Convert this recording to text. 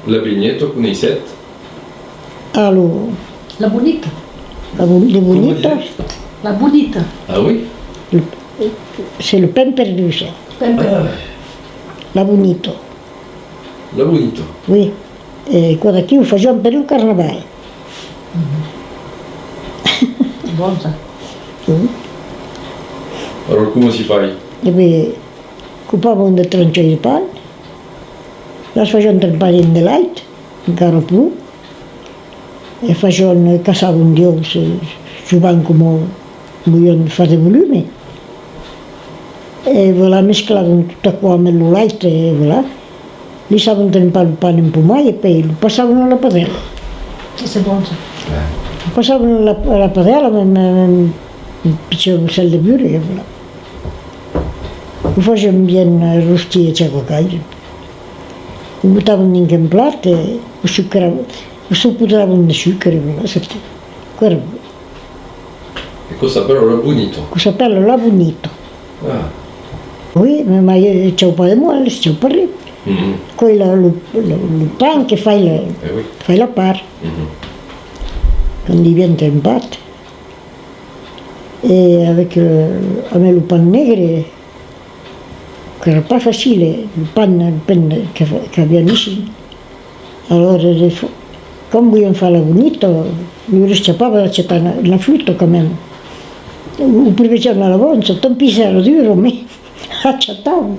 Le Vigneto con i set. Alors, La bonita. le bonito, La bonita. Ah oui? c'est le pain perdu, ça. La bonito, La Bonito. oui. E quello qui lo facciamo per il carnevale. Buon sa. Allora come si fa? E poi occupiamo un trancio di pane, la facciamo trempare in delight, ancora più, e facciamo casare un dio su banco vogliono fare volume. E voilà, mesclare con tutto qua nel light e voilà. Li stavano trempare il pane un po' mai e poi lo passavano alla padella. Questo è buon sa. Lo passavano alla padella, mi piaceva il sel di burro e voilà. Lo facevano ben arrostito e ciacocaio. Lo buttavano in un piatto e lo zuccheravano, lo saupoudravano di zucchero, voilà, c'était quello. E cosa però La Bonito? Cosa s'appelle la bonito. Ah. Oui, ma c'è un po' di molle, c'è un po' di... Mhm. Quello il pan che fai Oui. fai la par, Mhm. quando diventa un pat. Et avec le pan negro, che era pas facile, il pan che abbiamo ici. Allora, come vogliamo fare la bonito, non riusciamo a accettare la frutta quand même. O privilegiamo la bonza, tanto pisaro duro, ma accettavo.